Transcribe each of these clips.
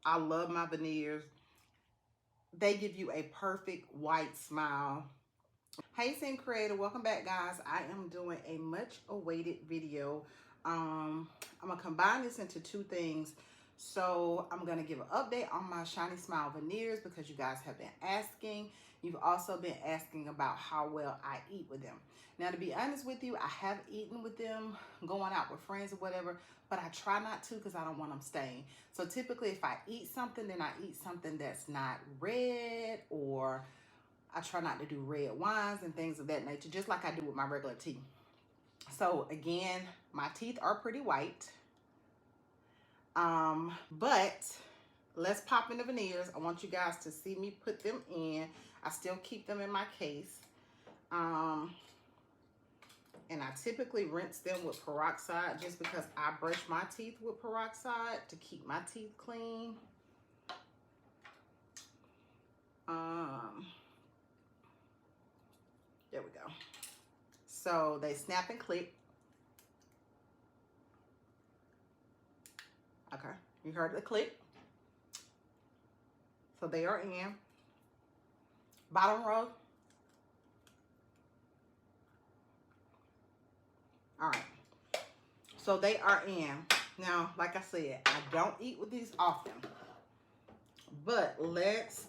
I love my veneers. They give you a perfect white smile. Hey Sim Creator, welcome back guys. I am doing a much awaited video. I'm gonna combine this into two things. So I'm gonna give an update on my Shiny Smile veneers because you guys have been asking. You've also been asking about how well I eat with them. Now to be honest with you, I have eaten with them going out with friends or whatever, but I try not to because I don't want them staying. So typically if I eat something, then I eat something that's not red, or I try not to do red wines and things of that nature, just like I do with my regular tea. So again, my teeth are pretty white. But let's pop in the veneers. I want you guys to see me put them in. I still keep them in my case. And I typically rinse them with peroxide just because I brush my teeth with peroxide to keep my teeth clean. There we go. So they snap and click. Okay, you heard the click. So they are in. Bottom row. All right. So they are in. Now, like I said, I don't eat with these often. But let's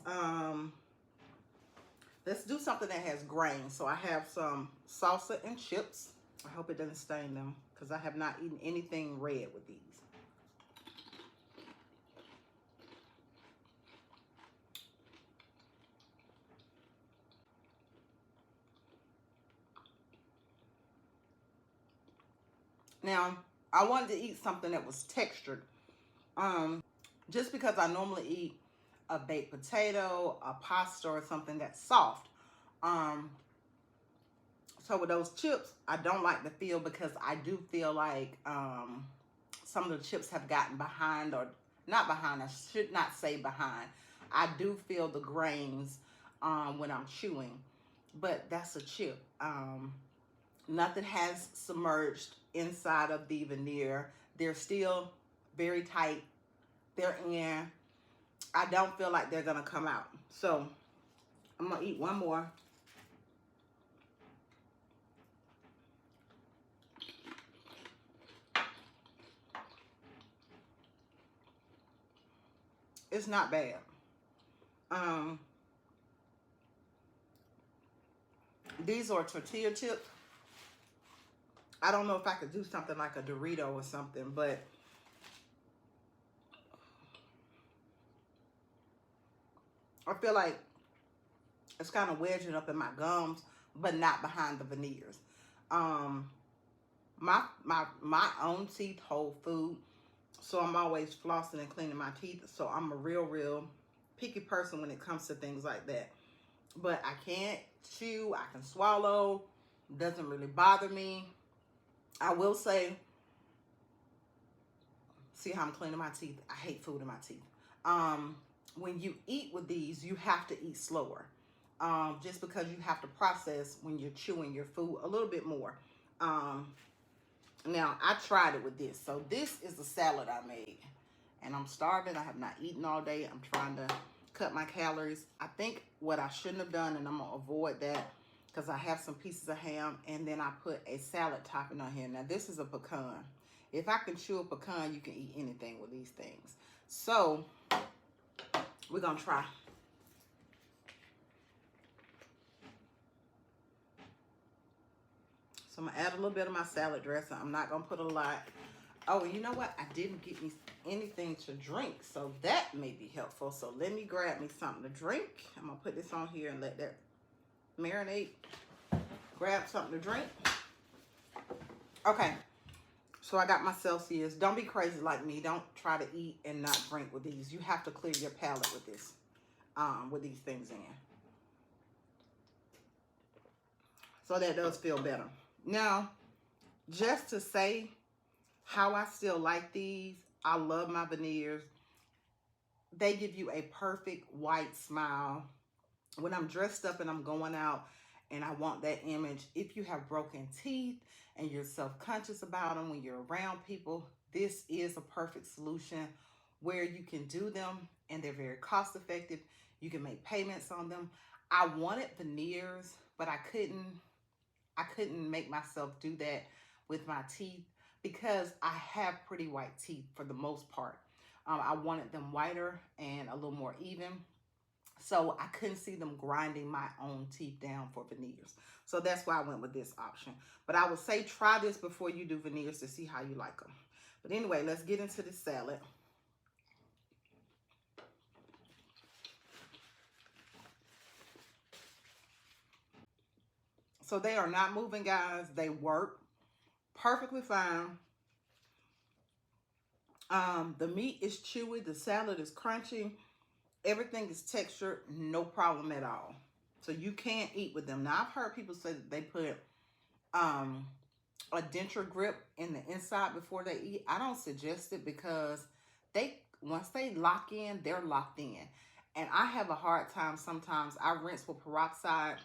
do something that has grain. So I have some salsa and chips. I hope it doesn't stain them because I have not eaten anything red with these. Now, I wanted to eat something that was textured. Just because I normally eat a baked potato, a pasta, or something that's soft. So with those chips, I don't like the feel because I do feel like some of the chips have gotten behind, or not behind, I should not say behind. I do feel the grains when I'm chewing, but that's a chip. Nothing has submerged inside of the veneer. They're still very tight. They're in. I don't feel like they're gonna come out. So I'm gonna eat one more. It's not bad. These are tortilla chips. I don't know if I could do something like a Dorito or something, but I feel like it's kind of wedging up in my gums, but not behind the veneers. My own teeth hold food, so I'm always flossing and cleaning my teeth. So I'm a real picky person when it comes to things like that. But I can't chew, I can swallow, doesn't really bother me. I will say, see how I'm cleaning my teeth? I hate food in my teeth. When you eat with these, you have to eat slower. Just because you have to process when you're chewing your food a little bit more. Now, I tried it with this. So this is a salad I made. And I'm starving. I have not eaten all day. I'm trying to cut my calories. I think what I shouldn't have done, and I'm going to avoid that, because I have some pieces of ham, and then I put a salad topping on here. Now, this is a pecan. If I can chew a pecan, you can eat anything with these things. So, we're going to try. So, I'm going to add a little bit of my salad dressing. I'm not going to put a lot. Oh, you know what? I didn't get me anything to drink, so that may be helpful. So, let me grab me something to drink. I'm going to put this on here and let that marinate. Grab something to drink. Okay. So I got my Celsius. Don't be crazy like me. Don't try to eat and not drink with these. You have to clear your palate with this, with these things in. So that does feel better. Now, just to say how I still like these, I love my veneers. They give you a perfect white smile. When I'm dressed up and I'm going out and I want that image, if you have broken teeth and you're self-conscious about them when you're around people, this is a perfect solution. where you can do them and they're very cost effective. You can make payments on them. I wanted veneers, but I couldn't make myself do that with my teeth because I have pretty white teeth for the most part. I wanted them whiter and a little more even. So I couldn't see them grinding my own teeth down for veneers. So that's why I went with this option. But I would say try this before you do veneers to see how you like them. But anyway, let's get into the salad. So they are not moving, guys. They work perfectly fine. The meat is chewy. The salad is crunchy. Everything is textured. No problem at all. So you can't eat with them. Now, I've heard people say that they put um, a denture grip in the inside before they eat. I don't suggest it because once they lock in, they're locked in. And I have a hard time sometimes. I rinse with peroxide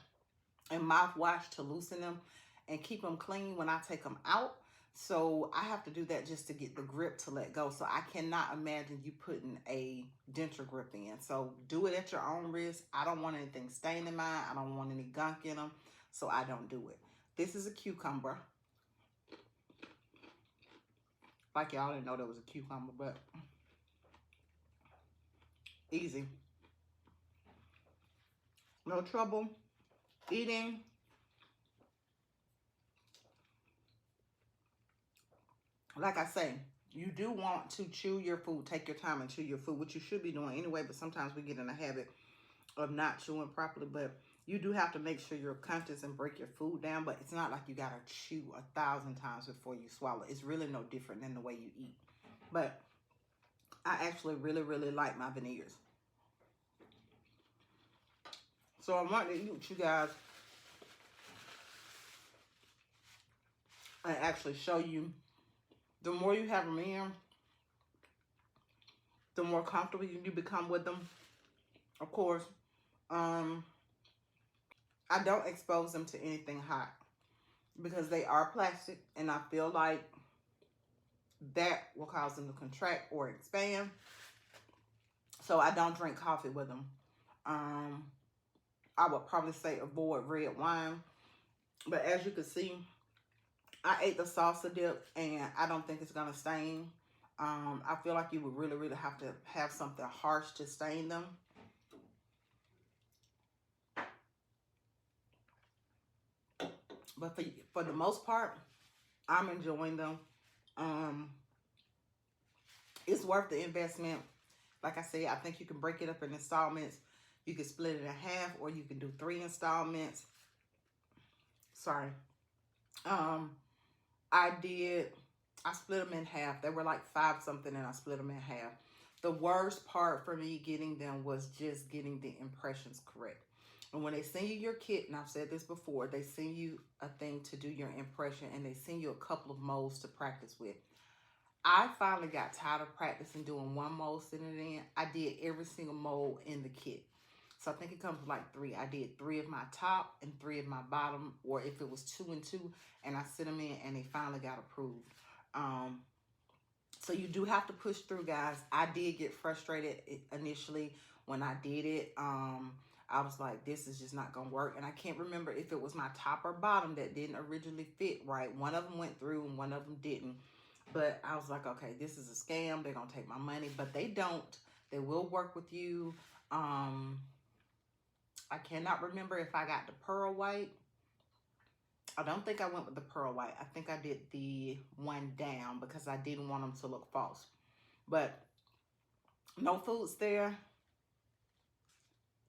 and mouthwash to loosen them and keep them clean when I take them out. So I have to do that just to get the grip to let go. So I cannot imagine you putting a denture grip in. So do it at your own risk. I don't want anything stained in mine. I don't want any gunk in them. So I don't do it. This is a cucumber. Like y'all didn't know there was a cucumber, but easy. No trouble eating. Like I say, you do want to chew your food. Take your time and chew your food, which you should be doing anyway, but sometimes we get in the habit of not chewing properly. But you do have to make sure you're conscious and break your food down, but it's not like you gotta chew 1,000 times before you swallow. It's really no different than the way you eat. But I actually really, really like my veneers. So I want to eat with you guys and actually show you. The more you have them in, the more comfortable you become with them. Of course, I don't expose them to anything hot because they are plastic, and I feel like that will cause them to contract or expand. So I don't drink coffee with them. I would probably say avoid red wine. But as you can see, I ate the salsa dip, and I don't think it's going to stain. I feel like you would really, really have to have something harsh to stain them. But for the most part, I'm enjoying them. Um, it's worth the investment. Like I said, I think you can break it up in installments. You can split it in half, or you can do 3 installments. Sorry. I split them in half. They were like 5 something, and I split them in half. The worst part for me getting them was just getting the impressions correct. And when they send you your kit, and I've said this before, they send you a thing to do your impression, and they send you a couple of molds to practice with. I finally got tired of practicing doing one mold, sending it in. I did every single mold in the kit. So I think it comes with like 3. I did 3 of my top and 3 of my bottom, or if it was 2 and 2, and I sent them in and they finally got approved. So you do have to push through, guys. I did get frustrated initially when I did it. I was like, this is just not going to work. And I can't remember if it was my top or bottom that didn't originally fit right. One of them went through and one of them didn't. But I was like, okay, this is a scam. They're going to take my money. But they don't. They will work with you. I cannot remember if I got the pearl white. I don't think I went with the pearl white. I think I did the one down because I didn't want them to look false. But no foods there.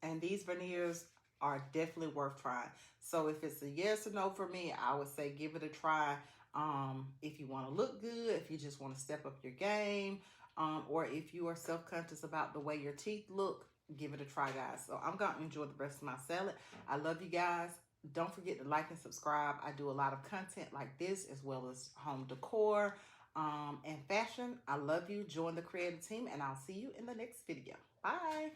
And these veneers are definitely worth trying. So if it's a yes or no for me, I would say give it a try. If you want to look good, if you just want to step up your game, or if you are self-conscious about the way your teeth look, give it a try, guys. So I'm going to enjoy the rest of my salad. I love you guys. Don't forget to like and subscribe. I do a lot of content like this, as well as home decor and fashion. I love you. Join the creative team, and I'll see you in the next video. Bye.